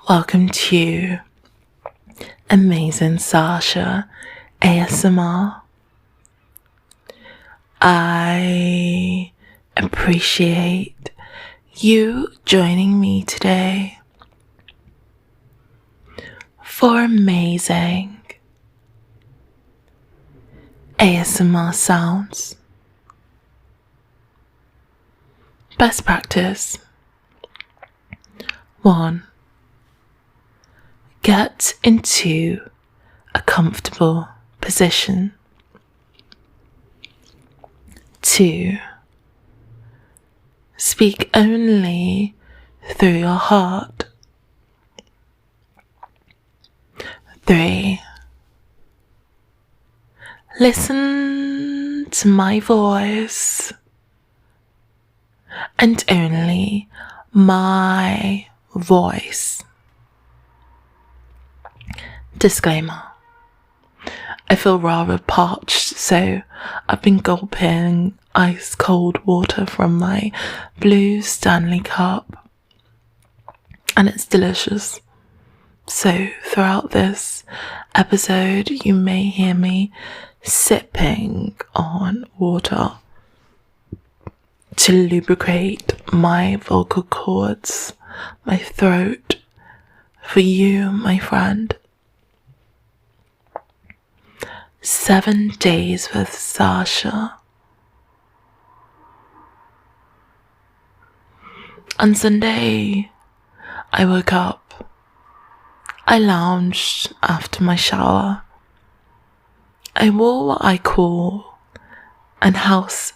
Welcome to Amazing Sasha ASMR. I appreciate you joining me today for amazing ASMR sounds. Best practice 1. Get into a comfortable position. 2. Speak only through your heart. 3. Listen to my voice and only my voice. Disclaimer: I feel rather parched, so I've been gulping ice cold water from my blue Stanley cup, and it's delicious. So throughout this episode you may hear me sipping on water to lubricate my vocal cords, my throat, for you, my friend. 7 days with Sasha. On Sunday, I woke up. I lounged after my shower. I wore what I call a house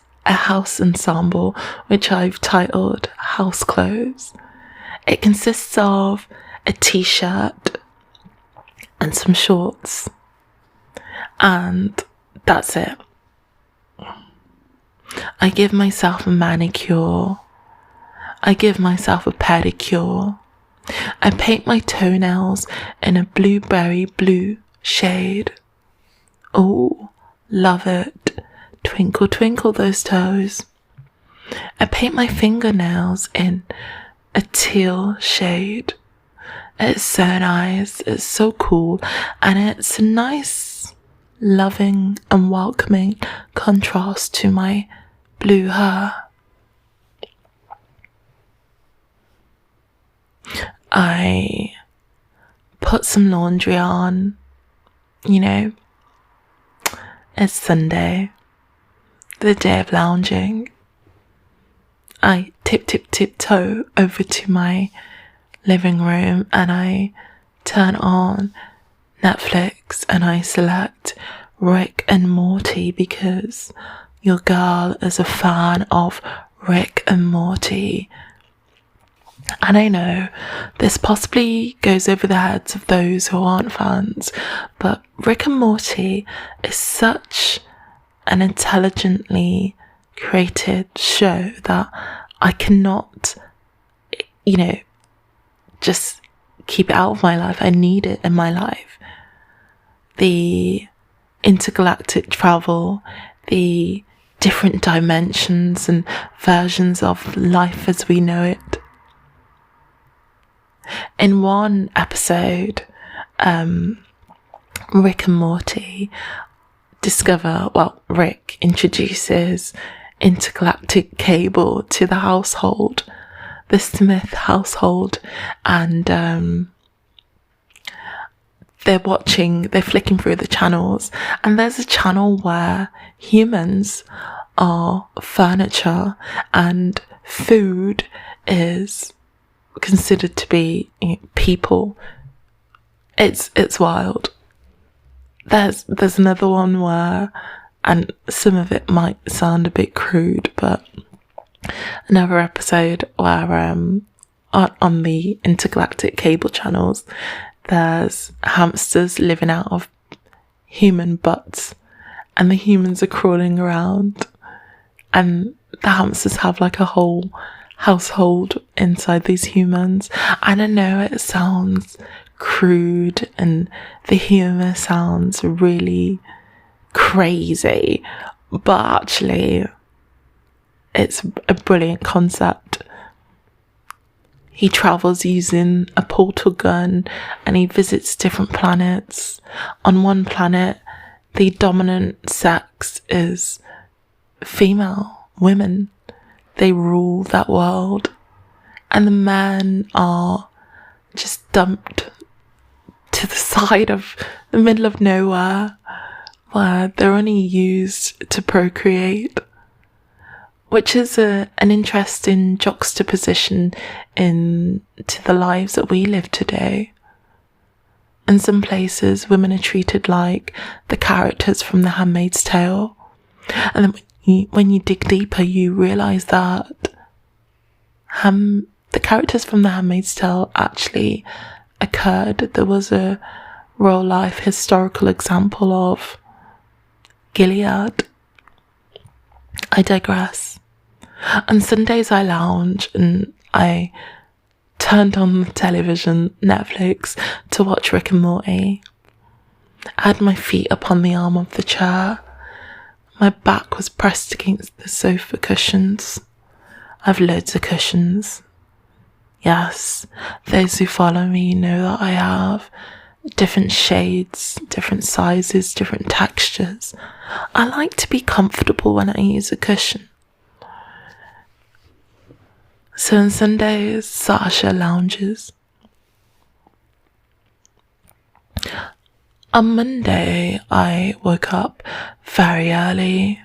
ensemble, which I've titled House Clothes. It consists of a t-shirt and some shorts. And that's it. I give myself a manicure. I give myself a pedicure. I paint my toenails in a blueberry blue shade. Oh, love it. Twinkle, twinkle those toes. I paint my fingernails in a teal shade. It's so nice. It's so cool. And it's a nice, loving and welcoming contrast to my blue hair. I put some laundry on. You know, it's Sunday, the day of lounging. I tiptoe over to my living room and I turn on Netflix and I select Rick and Morty because your girl is a fan of Rick and Morty. And I know this possibly goes over the heads of those who aren't fans, but Rick and Morty is such an intelligently created show that I cannot, just keep it out of my life. I need it in my life. The intergalactic travel, the different dimensions and versions of life as we know it. In one episode, Rick and Morty Rick introduces intergalactic cable to the household, the Smith household, and they're flicking through the channels, and there's a channel where humans are furniture and food is considered to be people. It's wild. There's another one where, and some of it might sound a bit crude, but another episode where on the intergalactic cable channels there's hamsters living out of human butts and the humans are crawling around and the hamsters have like a whole household inside these humans. And I know it sounds crude and the humour sounds really crazy, but actually it's a brilliant concept. he travels using a portal gun and he visits different planets. On one planet, the dominant sex is female, women. They rule that world. And the men are just dumped to the side of the middle of nowhere, where they're only used to procreate, which is an interesting juxtaposition into the lives that we live today. In some places, women are treated like the characters from The Handmaid's Tale, and then when you dig deeper, you realise that the characters from The Handmaid's Tale actually occurred. There was a real life historical example of Gilead. I digress. On Sundays I lounge and I turned on the television, Netflix, to watch Rick and Morty. I had my feet up on the arm of the chair. My back was pressed against the sofa cushions. I have loads of cushions. Yes, those who follow me know that I have different shades, different sizes, different textures. I like to be comfortable when I use a cushion. So on Sundays, Sasha lounges. On Monday, I woke up very early,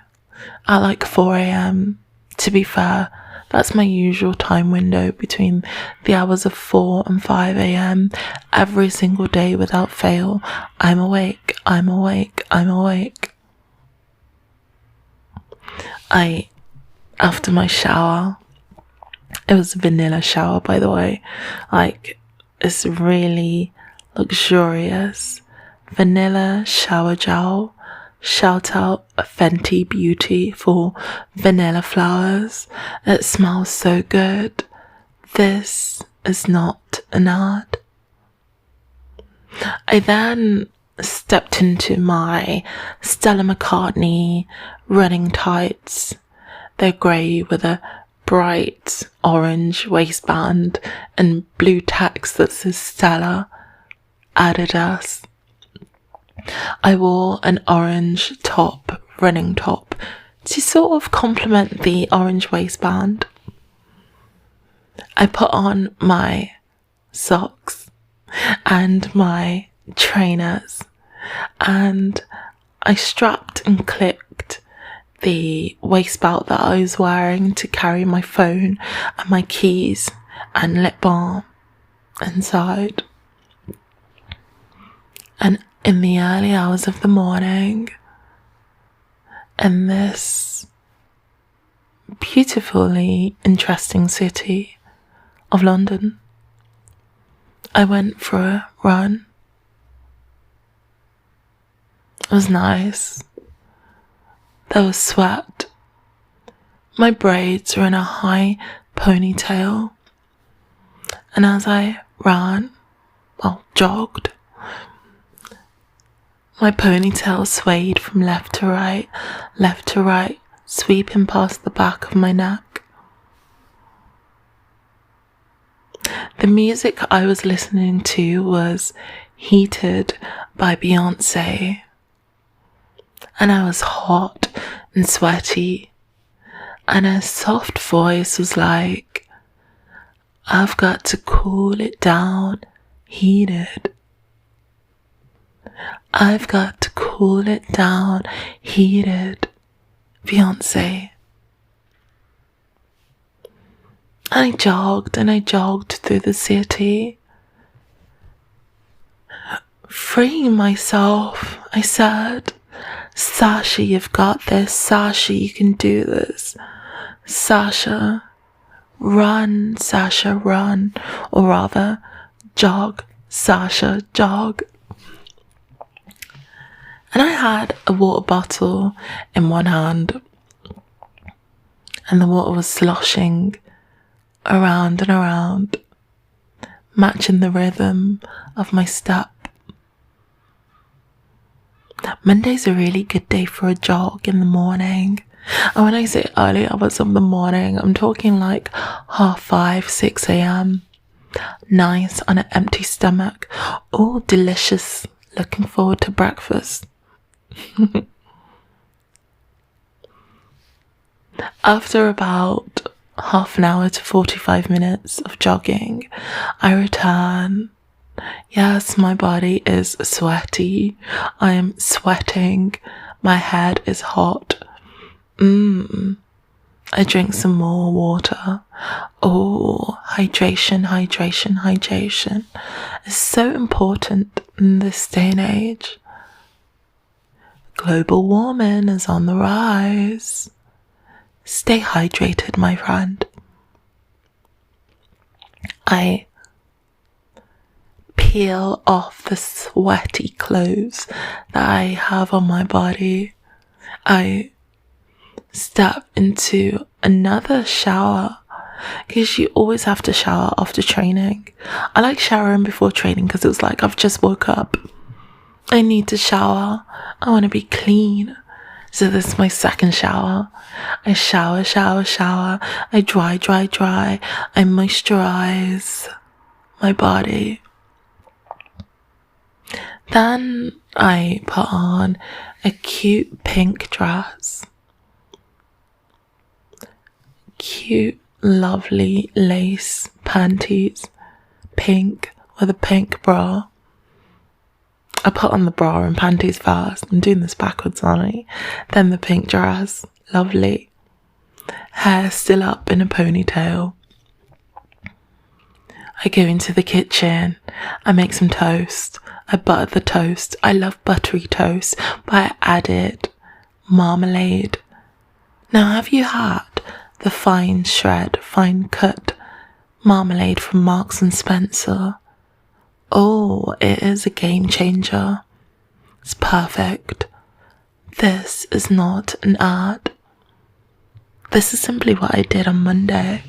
at like 4 a.m. To be fair, that's my usual time window, between the hours of 4 and 5 a.m. every single day without fail. I'm awake, I'm awake, I'm awake. After my shower, it was a vanilla shower, by the way, like, it's really luxurious vanilla shower gel. Shout out Fenty Beauty for vanilla flowers. It smells so good. This is not an ad. I then stepped into my Stella McCartney running tights. They're grey with a bright orange waistband and blue text that says Stella, Adidas. I wore an orange running top, to sort of complement the orange waistband. I put on my socks and my trainers, and I strapped and clipped the waist belt that I was wearing to carry my phone and my keys and lip balm inside. And in the early hours of the morning, in this beautifully interesting city of London, I went for a run. It was nice. There was sweat. My braids were in a high ponytail, and as I jogged, my ponytail swayed from left to right, sweeping past the back of my neck. The music I was listening to was Heated by Beyonce, and I was hot and sweaty, and her soft voice was like, I've got to cool it down, heated. I've got to cool it down, heated, Beyonce. And I jogged through the city, freeing myself. I said, Sasha, you've got this. Sasha, you can do this. Sasha, run, Sasha, run. Or rather, jog, Sasha, jog. And I had a water bottle in one hand, and the water was sloshing around and around, matching the rhythm of my step. Monday's a really good day for a jog in the morning. And when I say early hours of the morning, I'm talking like 5:30, 6 a.m. nice on an empty stomach. Oh, delicious. Looking forward to breakfast. After about half an hour to 45 minutes of jogging, I return. Yes, my body is sweaty. I am sweating. My head is hot. I drink some more water. Oh, hydration, hydration, hydration is so important in this day and age. Global warming is on the rise. Stay hydrated, my friend. I peel off the sweaty clothes that I have on my body. I step into another shower, because you always have to shower after training. I like showering before training because it's like I've just woke up. I need to shower. I want to be clean. So this is my second shower. I shower. I dry. I moisturize my body. Then I put on a cute pink dress. Cute, lovely lace panties. Pink with a pink bra. I put on the bra and panties first. I'm doing this backwards, aren't I? Then the pink dress. Lovely. Hair still up in a ponytail. I go into the kitchen. I make some toast. I butter the toast. I love buttery toast, but I added marmalade. Now, have you had the fine cut marmalade from Marks and Spencer? Oh, it is a game changer. It's perfect. This is not an ad. This is simply what I did on Monday.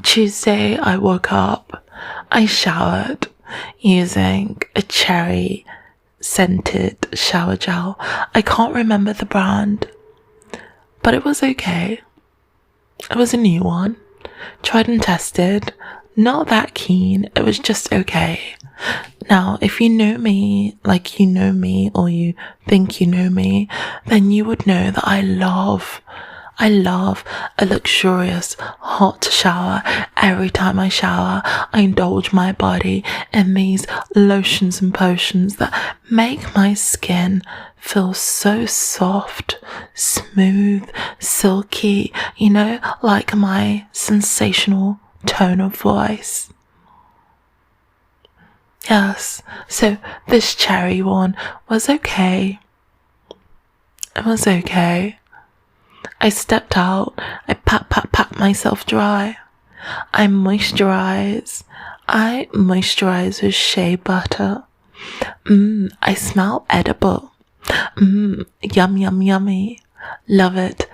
Tuesday, I woke up. I showered using a cherry scented shower gel. I can't remember the brand, but it was okay. It was a new one. Tried and tested. Not that keen. It was just okay. Now, if you know me, like you know me, or you think you know me, then you would know that I love a luxurious hot shower. Every time I shower, I indulge my body in these lotions and potions that make my skin feel so soft, smooth, silky, you know, like my sensational tone of voice. Yes, so this cherry one was okay. It was okay. I stepped out, I pat myself dry. I moisturize with shea butter. I smell edible. Yummy. Love it.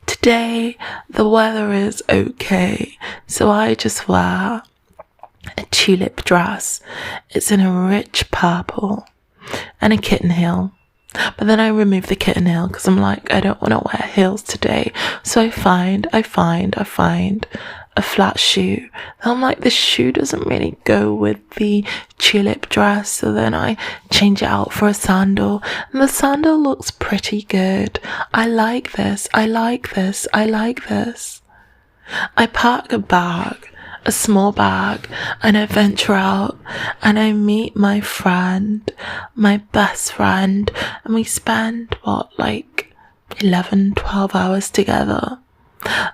Today, the weather is okay, so I just wear a tulip dress. It's in a rich purple and a kitten heel. But then I remove the kitten heel because I'm like, I don't want to wear heels today. So I find a flat shoe. And I'm like, this shoe doesn't really go with the tulip dress. So then I change it out for a sandal. And the sandal looks pretty good. I like this. I pack a bag, a small bag, and I venture out and I meet my friend, my best friend, and we spend 11-12 hours together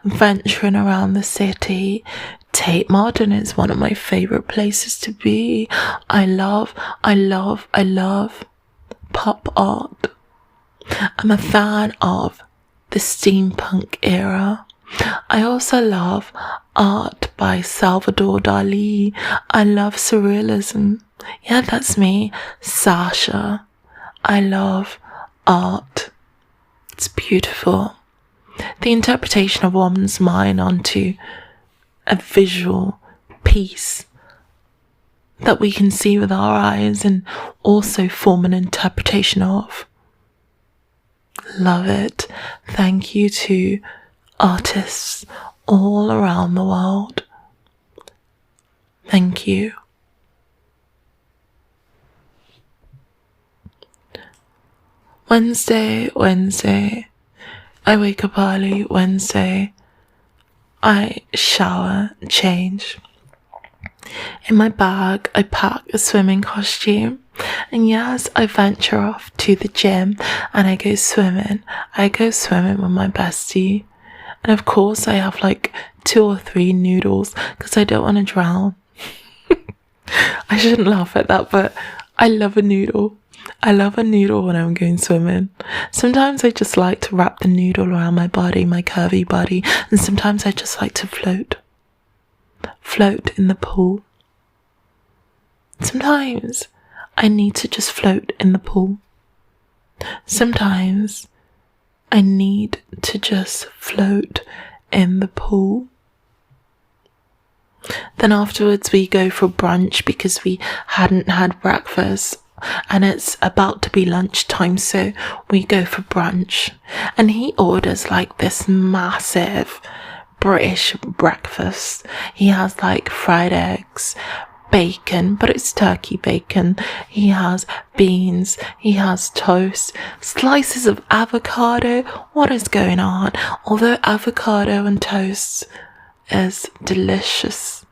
venturing around the city. Tate Modern is one of my favorite places to be. I love pop art. I'm a fan of the steampunk era. I also love art by Salvador Dali. I love surrealism. Yeah, that's me, Sasha. I love art. It's beautiful. The interpretation of one's mind onto a visual piece that we can see with our eyes and also form an interpretation of. Love it. Thank you to artists all around the world. Thank you. Wednesday, I wake up early. Wednesday, I shower, change. In my bag, I pack a swimming costume. And yes, I venture off to the gym and I go swimming. I go swimming with my bestie. And of course, I have like 2 or 3 noodles because I don't want to drown. I shouldn't laugh at that, but I love a noodle. I love a noodle when I'm going swimming. Sometimes I just like to wrap the noodle around my body, my curvy body, and sometimes I just like to float in the pool. Sometimes I need to just float in the pool. Sometimes I need to just float in the pool. Then afterwards we go for brunch because we hadn't had breakfast and it's about to be lunchtime, so we go for brunch. And he orders like this massive British breakfast. He has like fried eggs, bacon, but it's turkey bacon. He has beans, he has toast, slices of avocado. What is going on? Although avocado and toast is delicious.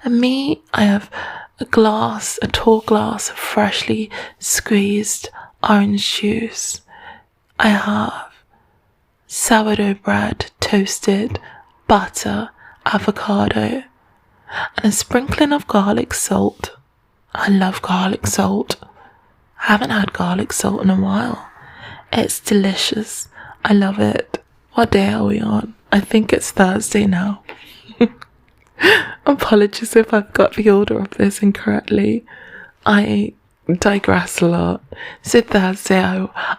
And me, I have a tall glass of freshly squeezed orange juice. I have sourdough bread, toasted, butter, avocado, and a sprinkling of garlic salt. I love garlic salt. I haven't had garlic salt in a while. It's delicious. I love it. What day are we on? I think it's Thursday now. Apologies if I've got the order of this incorrectly. I digress a lot. So Thursday,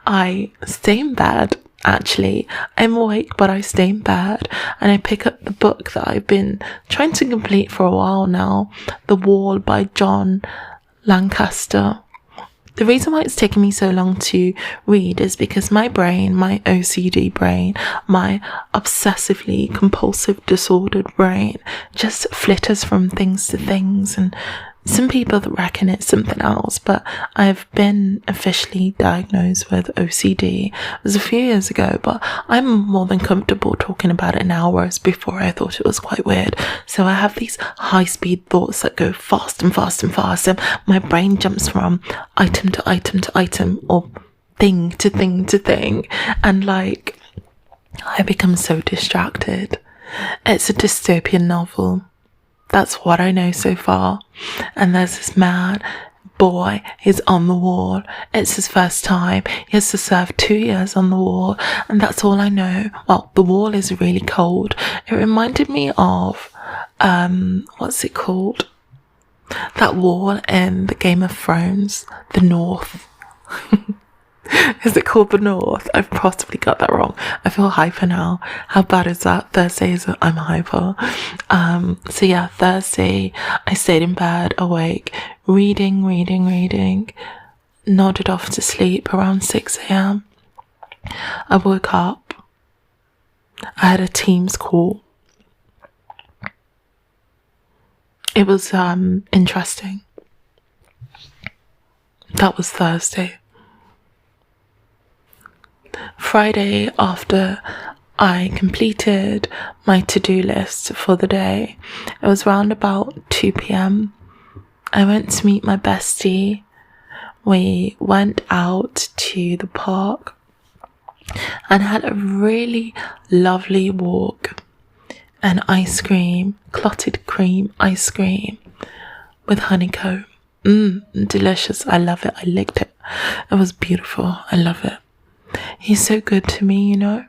I stay in bed. Actually, I'm awake, but I stay in bed and I pick up the book that I've been trying to complete for a while now, The Wall by John Lancaster. The reason why it's taken me so long to read is because my brain, my OCD brain, my obsessively compulsive disordered brain just flitters from things to things, and some people reckon it's something else, but I've been officially diagnosed with OCD. It was a few years ago, but I'm more than comfortable talking about it now, whereas before I thought it was quite weird. So I have these high-speed thoughts that go fast and fast and fast, and my brain jumps from item to item to item, or thing to thing to thing, and like, I become so distracted. It's a dystopian novel. That's what I know so far. And there's this man, boy, he's on the wall. It's his first time. He has to serve 2 years on the wall. And that's all I know. Well, the wall is really cold. It reminded me of, what's it called? That wall in the Game of Thrones, the North. Is it called the North? I've possibly got that wrong. I feel hyper now. How bad is that? Thursdays, I'm hyper. So yeah, Thursday, I stayed in bed, awake, reading, nodded off to sleep around 6 a.m. I woke up. I had a Teams call. It was interesting. That was Thursday. Friday, after I completed my to-do list for the day, it was round about 2 p.m. I went to meet my bestie. We went out to the park and had a really lovely walk. And ice cream, clotted cream ice cream with honeycomb. Delicious. I love it. I licked it. It was beautiful. I love it. He's so good to me, you know.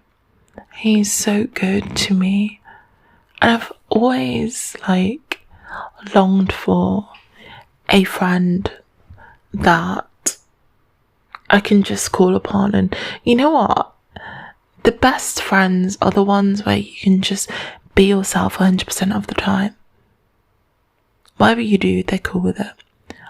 He's so good to me. And I've always, like, longed for a friend that I can just call upon. And you know what? The best friends are the ones where you can just be yourself 100% of the time. Whatever you do, they're cool with it.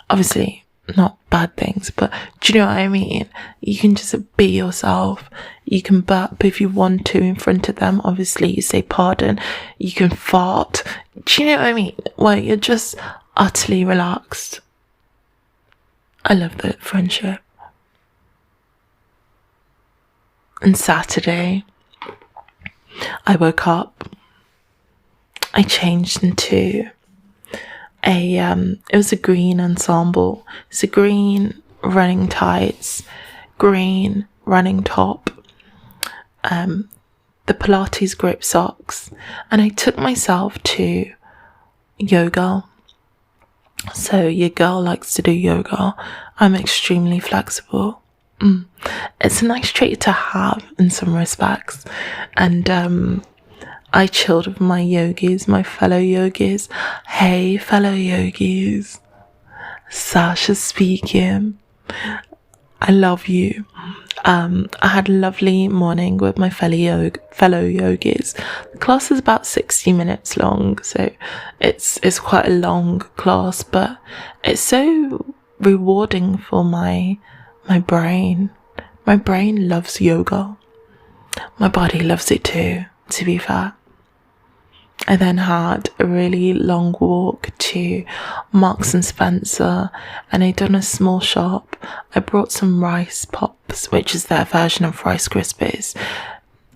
Obviously, not bad things, but do you know what I mean? You can just be yourself. You can burp if you want to in front of them. Obviously, you say pardon. You can fart. Do you know what I mean? Where you're just utterly relaxed. I love that friendship. And Saturday, I woke up. I changed into it was a green ensemble. It's a green running tights, green running top, the Pilates grip socks, and I took myself to yoga. So your girl likes to do yoga. I'm extremely flexible. It's a nice trait to have in some respects, and I chilled with my yogis, my fellow yogis. Hey, fellow yogis. Sasha speaking. I love you. I had a lovely morning with my fellow yogis. The class is about 60 minutes long, so it's quite a long class, but it's so rewarding for my brain. My brain loves yoga. My body loves it too, to be fair. I then had a really long walk to Marks and Spencer, and I'd done a small shop. I brought some rice pops, which is their version of Rice Krispies,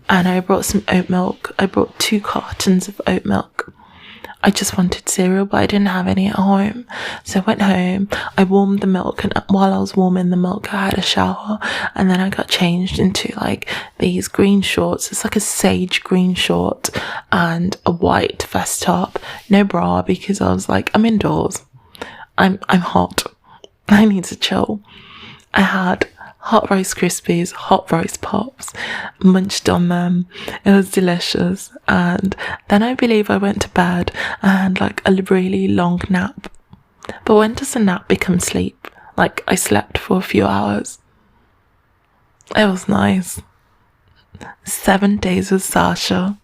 and I brought some oat milk. I brought 2 cartons of oat milk. I just wanted cereal, but I didn't have any at home. So I went home, I warmed the milk, and while I was warming the milk, I had a shower, and then I got changed into like these green shorts. It's like a sage green short and a white vest top. No bra, because I was like, I'm indoors. I'm hot. I need to chill. I had hot Rice Krispies, hot rice pops, munched on them. It was delicious. And then I believe I went to bed and like a really long nap. But when does a nap become sleep? Like, I slept for a few hours. It was nice. 7 days with Sasha.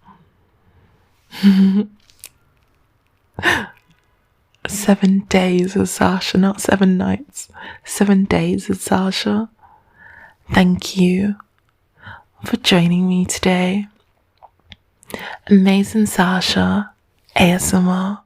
7 days with Sasha, not 7 nights. 7 days with Sasha. Thank you for joining me today. Amazing Sasha ASMR.